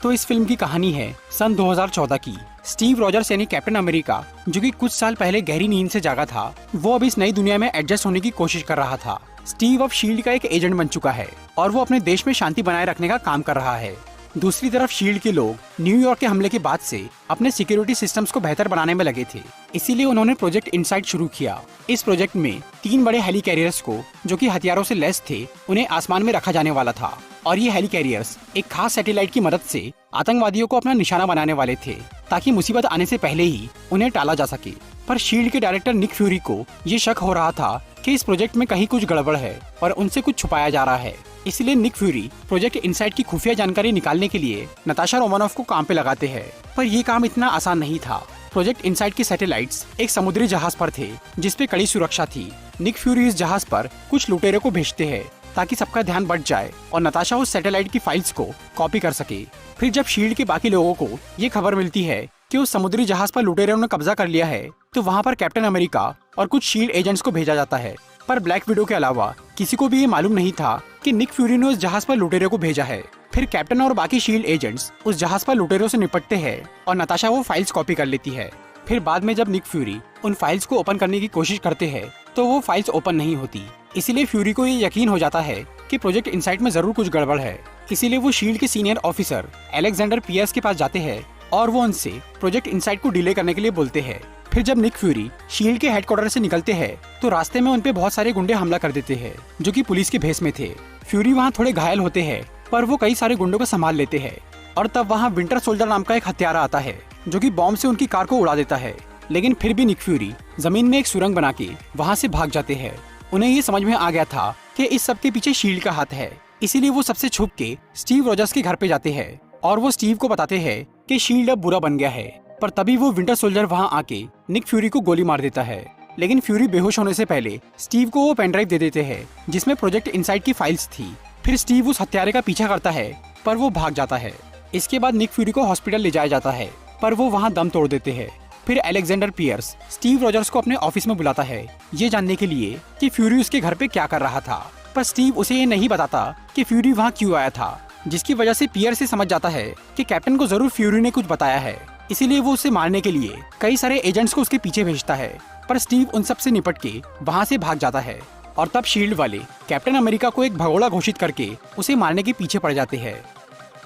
तो इस फिल्म की कहानी है सन 2014 की। स्टीव रॉजर्स यानी कैप्टन अमेरिका, जो कि कुछ साल पहले गहरी नींद से जागा था, वो अब इस नई दुनिया में एडजस्ट होने की कोशिश कर रहा था। स्टीव अब शील्ड का एक एजेंट बन चुका है और वो अपने देश में शांति बनाए रखने का काम कर रहा है। दूसरी तरफ शील्ड के लोग न्यूयॉर्क के हमले के बाद से अपने सिक्योरिटी सिस्टम्स को बेहतर बनाने में लगे थे, इसीलिए उन्होंने प्रोजेक्ट इनसाइट शुरू किया। इस प्रोजेक्ट में 3 बड़े हेली कैरियर्स को, जो कि हथियारों से लैस थे, उन्हें आसमान में रखा जाने वाला था और ये हेली कैरियर्स एक खास सैटेलाइट की मदद से आतंकवादियों को अपना निशाना बनाने वाले थे, ताकि मुसीबत आने से पहले ही उन्हें टाला जा सके। पर शील्ड के डायरेक्टर निक फ्यूरी को ये शक हो रहा था कि इस प्रोजेक्ट में कहीं कुछ गड़बड़ है और उनसे कुछ छुपाया जा रहा है। इसलिए निक फ्यूरी प्रोजेक्ट इनसाइट की खुफिया जानकारी निकालने के लिए नताशा रोमानोफ को काम पे लगाते हैं। पर ये काम इतना आसान नहीं था। प्रोजेक्ट इनसाइट के सैटेलाइट्स एक समुद्री जहाज पर थे, जिसपे कड़ी सुरक्षा थी। निक फ्यूरी इस जहाज पर कुछ लुटेरों को भेजते हैं ताकि सबका ध्यान बट जाए और नताशा उस सैटेलाइट की फाइल्स को कॉपी कर सके। फिर जब शील्ड के बाकी लोगों को ये खबर मिलती है कि उस समुद्री जहाज पर लुटेरों ने कब्जा कर लिया है, तो वहाँ पर कैप्टन अमेरिका और कुछ शील्ड एजेंट्स को भेजा जाता है। पर ब्लैक विडो के अलावा किसी को भी ये मालूम नहीं था कि निक फ्यूरी ने उस जहाज पर लुटेरों को भेजा है। फिर कैप्टन और बाकी शील्ड एजेंट्स उस जहाज पर लुटेरों से निपटते हैं और नताशा वो फाइल्स कॉपी कर लेती है। फिर बाद में जब निक फ्यूरी उन फाइल्स को ओपन करने की कोशिश करते हैं, तो वो फाइल्स ओपन नहीं होती। इसीलिए फ्यूरी को ये यकीन हो जाता है कि प्रोजेक्ट इनसाइट में जरूर कुछ गड़बड़ है। इसीलिए वो शील्ड के सीनियर ऑफिसर अलेक्जेंडर पियर्स के पास जाते हैं और वो उनसे प्रोजेक्ट इनसाइट को डिले करने के लिए बोलते हैं। फिर जब निक फ्यूरी शील्ड के हेडक्वार्टर से निकलते हैं, तो रास्ते में उनपे बहुत सारे गुंडे हमला कर देते हैं, जो कि पुलिस के भेस में थे। फ्यूरी वहाँ थोड़े घायल होते हैं, पर वो कई सारे गुंडों को संभाल लेते हैं और तब वहाँ विंटर सोल्जर नाम का एक हत्यारा आता है, जो कि बॉम्ब से उनकी कार को उड़ा देता है। लेकिन फिर भी निक फ्यूरी जमीन में एक सुरंग बना के वहाँ से भाग जाते हैं। उन्हें ये समझ में आ गया था कि इस सब के पीछे शील्ड का हाथ है, इसीलिए वो सबसे छुप के स्टीव रॉजर्स के घर पे जाते हैं और वो स्टीव को बताते हैं कि शील्ड अब बुरा बन गया है। पर तभी वो विंटर सोल्जर वहाँ आके निक फ्यूरी को गोली मार देता है। लेकिन फ्यूरी बेहोश होने से पहले स्टीव को वो पेन ड्राइव दे देते हैं, जिसमें प्रोजेक्ट इनसाइट की फाइल्स थी। फिर स्टीव उस हत्यारे का पीछा करता है, पर वो भाग जाता है। इसके बाद निक फ्यूरी को हॉस्पिटल ले जाया जाता है, पर वो वहाँ दम तोड़ देते हैं। फिर अलेक्जेंडर पियर्स स्टीव रॉजर्स को अपने ऑफिस में बुलाता है, ये जानने के लिए कि फ्यूरी उसके घर पे क्या कर रहा था। पर स्टीव उसे ये नहीं बताता कि फ्यूरी वहाँ क्यों आया था, जिसकी वजह से पियर्स से समझ जाता है कि कैप्टन को जरूर फ्यूरी ने कुछ बताया है। इसीलिए वो उसे मारने के लिए कई सारे एजेंट्स को उसके पीछे भेजता है। पर स्टीव उन सब से निपट के वहाँ से भाग जाता है और तब शील्ड वाले कैप्टन अमेरिका को एक भगोड़ा घोषित करके उसे मारने के पीछे पड़ जाते हैं।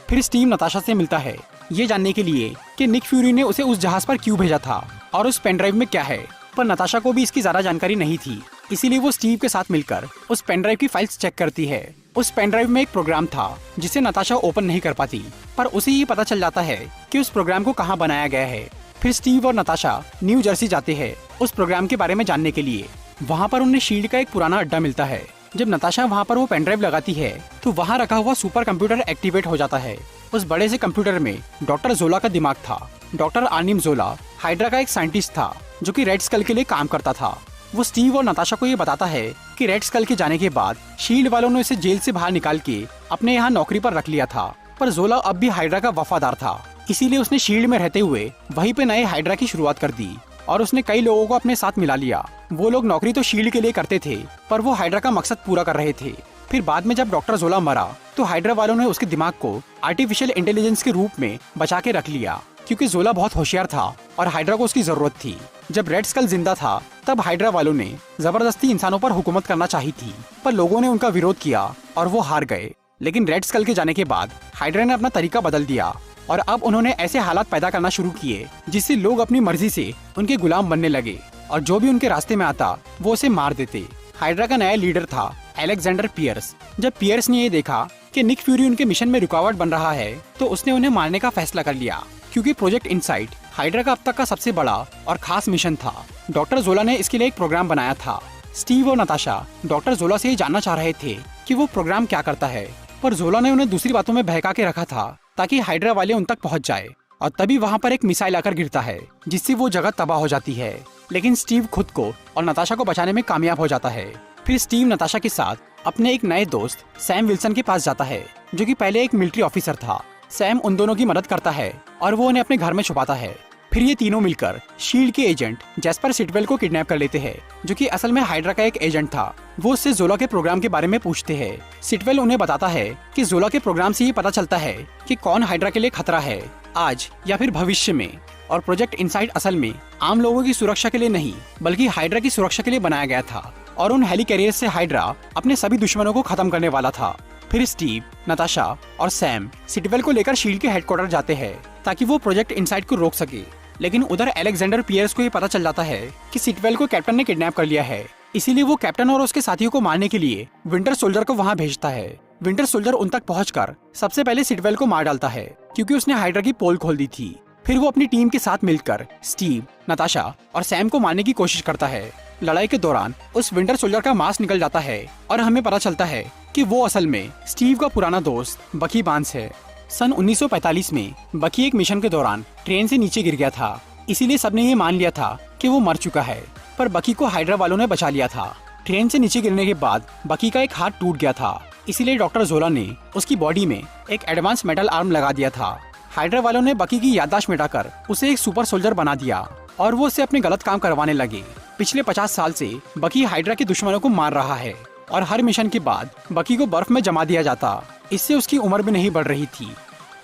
फिर स्टीव नताशा से मिलता है, ये जानने के लिए कि निक फ्यूरी ने उसे उस जहाज पर क्यों भेजा था और उस पेन ड्राइव में क्या है। पर नताशा को भी इसकी ज्यादा जानकारी नहीं थी, इसीलिए वो स्टीव के साथ मिलकर उस पेन ड्राइव की फाइल्स चेक करती है। उस पेन ड्राइव में एक प्रोग्राम था जिसे नताशा ओपन नहीं कर पाती, पर उसे ये पता चल जाता है कि उस प्रोग्राम को कहाँ बनाया गया है। फिर स्टीव और नताशा न्यू जर्सी जाते हैं उस प्रोग्राम के बारे में जानने के लिए। वहाँ पर उन्हें शील्ड का एक पुराना अड्डा मिलता है। जब नताशा वहाँ पर वो पेन ड्राइव लगाती है, तो वहाँ रखा हुआ सुपर कंप्यूटर एक्टिवेट हो जाता है। उस बड़े से कंप्यूटर में डॉक्टर जोला का दिमाग था। डॉक्टर आर्निम जोला हाइड्रा का एक साइंटिस्ट था, जो कि रेड स्कल के लिए काम करता था। वो स्टीव और नताशा को ये बताता है कि रेड स्कल के जाने के बाद शील्ड वालों ने उसे जेल से बाहर निकाल के अपने यहाँ नौकरी पर रख लिया था। पर जोला अब भी हाइड्रा का वफादार था, इसीलिए उसने शील्ड में रहते हुए वहीं पे नए हाइड्रा की शुरुआत कर दी और उसने कई लोगों को अपने साथ मिला लिया। वो लोग नौकरी तो शील्ड के लिए करते थे, पर वो हाइड्रा का मकसद पूरा कर रहे थे। फिर बाद में जब डॉक्टर जोला मरा, तो हाइड्रा वालों ने उसके दिमाग को आर्टिफिशियल इंटेलिजेंस के रूप में बचा के रख लिया, क्योंकि जोला बहुत होशियार था और हाइड्रा को उसकी जरूरत थी। जब रेड स्कल जिंदा था, तब हाइड्रा वालों ने जबरदस्ती इंसानों पर हुकूमत करना चाही थी, पर लोगों ने उनका विरोध किया और वो हार गए। लेकिन रेड स्कल के जाने के बाद हाइड्रा ने अपना तरीका बदल दिया और अब उन्होंने ऐसे हालात पैदा करना शुरू किए जिससे लोग अपनी मर्जी से उनके गुलाम बनने लगे और जो भी उनके रास्ते में आता वो उसे मार देते। हाइड्रा का नया लीडर था अलेक्जेंडर पियर्स। जब पियर्स ने ये देखा कि निक फ्यूरी उनके मिशन में रुकावट बन रहा है, तो उसने उन्हें मारने का फैसला कर लिया, क्योंकि प्रोजेक्ट इनसाइट हाइड्रा का अब तक का सबसे बड़ा और खास मिशन था। डॉक्टर जोला ने इसके लिए एक प्रोग्राम बनाया था। स्टीव और नताशा डॉक्टर जोला से ये जानना चाह रहे थे कि वो प्रोग्राम क्या करता है, पर जोला ने उन्हें दूसरी बातों में बहका के रखा था ताकि हाइड्रा वाले उन तक पहुंच जाए। और तभी वहाँ पर एक मिसाइल आकर गिरता है, जिससे वो जगह तबाह हो जाती है। लेकिन स्टीव खुद को और नताशा को बचाने में कामयाब हो जाता है। फिर स्टीव नताशा के साथ अपने एक नए दोस्त सैम विल्सन के पास जाता है, जो कि पहले एक मिलिट्री ऑफिसर था। सैम उन दोनों की मदद करता है और वो उन्हें अपने घर में छुपाता है। फिर ये तीनों मिलकर शील्ड के एजेंट जैस्पर सिटवेल को किडनैप कर लेते हैं, जो कि असल में हाइड्रा का एक एजेंट था। वो उससे जोला के प्रोग्राम के बारे में पूछते हैं। सिटवेल उन्हें बताता है कि जोला के प्रोग्राम से ये पता चलता है कि कौन हाइड्रा के लिए खतरा है, आज या फिर भविष्य में। और प्रोजेक्ट इनसाइड असल में आम लोगों की सुरक्षा के लिए नहीं, बल्कि हाइड्रा की सुरक्षा के लिए बनाया गया था। और उन हेलिकैरियर से हाइड्रा अपने सभी दुश्मनों को खत्म करने वाला था। फिर स्टीव, नताशा और सैम सिटवेल को लेकर शील्ड के हेडक्वार्टर जाते हैं ताकि वो प्रोजेक्ट इनसाइड को रोक सके। लेकिन उधर अलेक्जेंडर पियर्स को ये पता चल जाता है कि सिटवेल को कैप्टन ने किडनैप कर लिया है। इसीलिए वो कैप्टन और उसके साथियों को मारने के लिए विंटर सोल्जर को वहाँ भेजता है। विंटर सोल्जर उन तक पहुंचकर सबसे पहले सिटवेल को मार डालता है, क्योंकि उसने हाइड्रा की पोल खोल दी थी। फिर वो अपनी टीम के साथ मिलकर स्टीव, नताशा और सैम को मारने की कोशिश करता है। लड़ाई के दौरान उस विंटर सोल्जर का मास्क निकल जाता है और हमें पता चलता है कि वो असल में स्टीव का पुराना दोस्त बकी बार्न्स है। सन 1945 में बकी एक मिशन के दौरान ट्रेन से नीचे गिर गया था, इसीलिए सबने ये मान लिया था कि वो मर चुका है। पर बकी को हाइड्रा वालों ने बचा लिया था। ट्रेन से नीचे गिरने के बाद बकी का एक हाथ टूट गया था, इसीलिए डॉक्टर जोला ने उसकी बॉडी में एक एडवांस मेटल आर्म लगा दिया था। हाइड्रा वालों ने बकी की याददाश्त मिटाकर उसे एक सुपर सोल्जर बना दिया और वो उससे अपने गलत काम करवाने लगे। पिछले 50 साल से बकी हाइड्रा के दुश्मनों को मार रहा है और हर मिशन के बाद बकी को बर्फ में जमा दिया जाता। इससे उसकी उम्र भी नहीं बढ़ रही थी।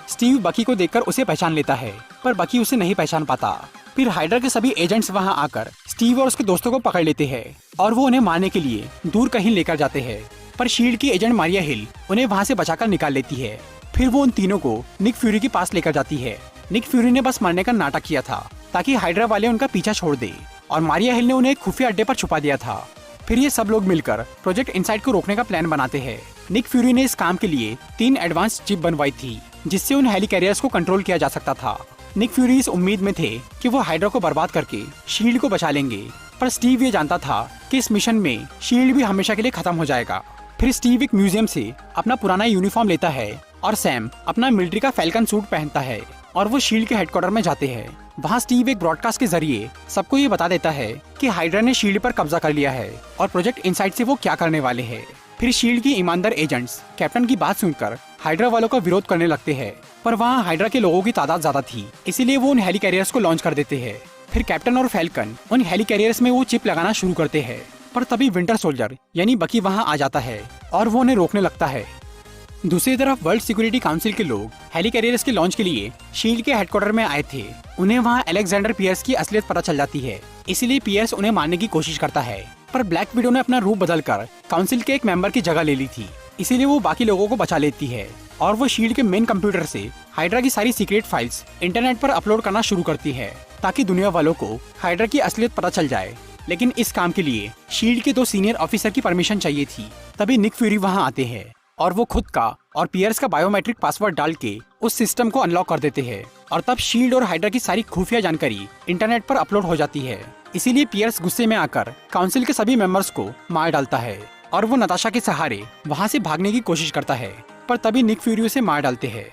स्टीव बकी को देखकर उसे पहचान लेता है, पर बकी उसे नहीं पहचान पाता। फिर हाइड्रा के सभी एजेंट्स वहां आकर स्टीव और उसके दोस्तों को पकड़ लेते हैं और वो उन्हें मारने के लिए दूर कहीं लेकर जाते हैं। पर शील्ड की एजेंट मारिया हिल उन्हें वहां से बचाकर निकाल लेती है। फिर वो उन तीनों को निक फ्यूरी के पास लेकर जाती है। निक फ्यूरी ने बस मरने का नाटक किया था ताकि हाइड्रा वाले उनका पीछा छोड़ दे, और मारिया हिल ने उन्हें एक खुफिया अड्डे पर छुपा दिया था। फिर ये सब लोग मिलकर प्रोजेक्ट इनसाइड को रोकने का प्लान बनाते हैं। निक फ्यूरी ने इस काम के लिए 3 एडवांस चिप बनवाई थी, जिससे उन हेलिकैरियर्स को कंट्रोल किया जा सकता था। निक फ्यूरी इस उम्मीद में थे कि वो हाइड्रा को बर्बाद करके शील्ड को बचा लेंगे, पर स्टीव ये जानता था कि इस मिशन में शील्ड भी हमेशा के लिए खत्म हो जाएगा। फिर स्टीव एक म्यूजियम से अपना पुराना यूनिफॉर्म लेता है और सैम अपना मिलिट्री का फैल्कन सूट पहनता है और वो शील्ड के हेडक्वार्टर में जाते हैं। वहाँ स्टीव एक ब्रॉडकास्ट के जरिए सबको ये बता देता है कि हाइड्रा ने शील्ड पर कब्जा कर लिया है और प्रोजेक्ट इनसाइड से वो क्या करने वाले हैं। फिर शील्ड की ईमानदार एजेंट्स कैप्टन की बात सुनकर हाइड्रा वालों का विरोध करने लगते हैं, पर वहाँ हाइड्रा के लोगों की तादाद ज्यादा थी, इसीलिए वो उन हेलिकैरियर्स को लॉन्च कर देते हैं। फिर कैप्टन और फैल्कन उन हेलिकैरियर्स में वो चिप लगाना शुरू करते हैं, पर तभी विंटर सोल्जर यानी बकी वहाँ आ जाता है और वो उन्हें रोकने लगता है। दूसरी तरफ वर्ल्ड सिक्योरिटी काउंसिल के लोग हेलिकैरियर्स के लॉन्च के लिए शील्ड के हेडक्वार्टर में आए थे। उन्हें वहाँ अलेक्जेंडर पियर्स की असलियत पता चल जाती है, इसीलिए पियर्स उन्हें मारने की कोशिश करता है। पर ब्लैक विडो ने अपना रूप बदलकर काउंसिल के एक मेंबर की जगह ले ली थी, इसीलिए वो बाकी लोगों को बचा लेती है और वो शील्ड के मेन कंप्यूटर से हाइड्रा की सारी सीक्रेट फाइल्स इंटरनेट पर अपलोड करना शुरू करती है, ताकि दुनिया वालों को हाइड्रा की असलियत पता चल जाए। लेकिन इस काम के लिए शील्ड के 2 सीनियर ऑफिसर की परमिशन चाहिए थी। तभी निक फ्यूरी वहाँ आते हैं और वो खुद का और पियर्स का बायोमेट्रिक पासवर्ड डाल के उस सिस्टम को अनलॉक कर देते हैं, और तब शील्ड और हाइड्रा की सारी खुफिया जानकारी इंटरनेट पर अपलोड हो जाती है। इसीलिए पियर्स गुस्से में आकर काउंसिल के सभी मेंबर्स को मार डालता है और वो नताशा के सहारे वहाँ से भागने की कोशिश करता है, पर तभी निक फ्यूरी उसे मार डालते हैं।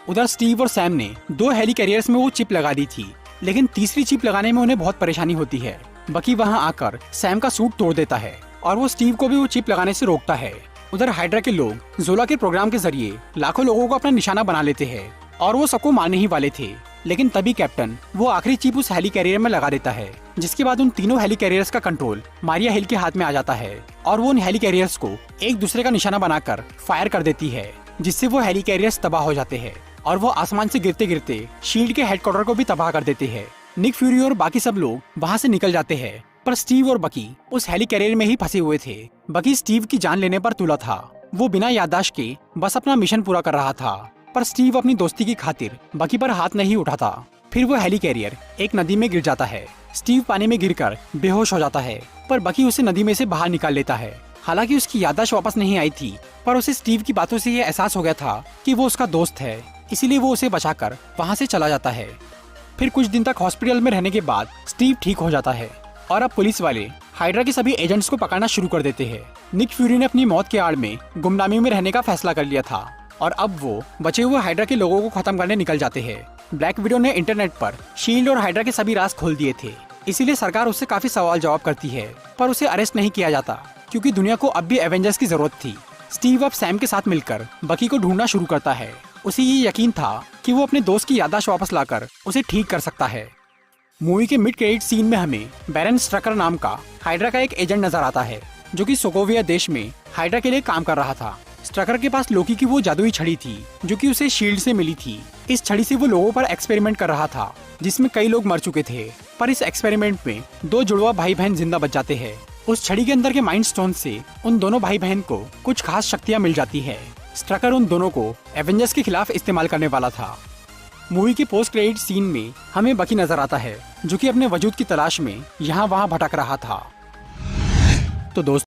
उधर स्टीव और सैम ने 2 हेलिकैरियर्स में वो चिप लगा दी थी, लेकिन तीसरी चिप लगाने में उन्हें बहुत परेशानी होती है। बकी वहाँ आकर सैम का सूट तोड़ देता है और वो स्टीव को भी वो चिप लगाने से रोकता है। उधर हाइड्रा के लोग जोला के प्रोग्राम के जरिए लाखों लोगों को अपना निशाना बना लेते हैं और वो सबको मारने ही वाले थे। लेकिन तभी कैप्टन वो आखिरी चिप उस हेलिकैरियर में लगा देता है, जिसके बाद उन तीनों हेलिकैरियर्स का कंट्रोल मारिया हिल के हाथ में आ जाता है और वो उन हेलिकैरियर्स को एक दूसरे का निशाना बनाकर फायर कर देती है, जिससे वो हेलिकैरियर्स तबाह हो जाते हैं और वो आसमान से गिरते गिरते शील्ड के हेडक्वार्टर को भी तबाह कर देते हैं। निक फ्यूरी और बाकी सब लोग वहाँ से निकल जाते हैं, पर स्टीव और बकी उस हेलिकैरियर में ही फंसे हुए थे। बकी स्टीव की जान लेने पर तुला था। वो बिना याददाश्त के बस अपना मिशन पूरा कर रहा था, पर स्टीव अपनी दोस्ती की खातिर बकी पर हाथ नहीं उठाता। फिर वो हेलिकैरियर एक नदी में गिर जाता है। स्टीव पानी में गिरकर बेहोश हो जाता है, पर बकी उसे नदी में से बाहर निकाल लेता है। हालांकि उसकी याददाश्त वापस नहीं आई थी, पर उसे स्टीव की बातों से ये एहसास हो गया था कि वो उसका दोस्त है, इसीलिए वो उसे बचाकर वहाँ से चला जाता है। फिर कुछ दिन तक हॉस्पिटल में रहने के बाद स्टीव ठीक हो जाता है और अब पुलिस वाले हाइड्रा के सभी एजेंट्स को पकड़ना शुरू कर देते हैं। निक फ्यूरी ने अपनी मौत के आड़ में गुमनामी में रहने का फैसला कर लिया था और अब वो बचे हुए हाइड्रा के लोगों को खत्म करने निकल जाते हैं। ब्लैक विडो ने इंटरनेट पर शील्ड और हाइड्रा के सभी राज खोल दिए थे, इसीलिए सरकार उससे काफी सवाल जवाब करती है, पर उसे अरेस्ट नहीं किया जाता क्योंकि दुनिया को अब भी एवेंजर्स की जरूरत थी। स्टीव अब सैम के साथ मिलकर बकी को ढूंढना शुरू करता है। उसे ये यकीन था कि वो अपने दोस्त की याददाश्त वापस लाकर उसे ठीक कर सकता है। मूवी के मिड क्रेडिट सीन में हमें बैरन स्ट्रकर नाम का हाइड्रा का एक एजेंट नजर आता है, जो कि सोकोविया देश में हाइड्रा के लिए काम कर रहा था। स्ट्रकर के पास लोकी की वो जादुई छड़ी थी जो कि उसे शील्ड से मिली थी। इस छड़ी से वो लोगों पर एक्सपेरिमेंट कर रहा था, जिसमें कई लोग मर चुके थे, पर इस एक्सपेरिमेंट में 2 जुड़वा भाई बहन जिंदा बच जाते हैं। उस छड़ी के अंदर के माइंड स्टोन से उन दोनों भाई बहन को कुछ खास शक्तियाँ मिल जाती है। स्ट्रकर उन दोनों को एवेंजर्स के खिलाफ इस्तेमाल करने वाला था। मूवी के पोस्ट क्रेडिट सीन में हमें बकी नजर आता है, जो कि अपने वजूद की तलाश में यहाँ वहाँ भटक रहा था। तो दोस्तों,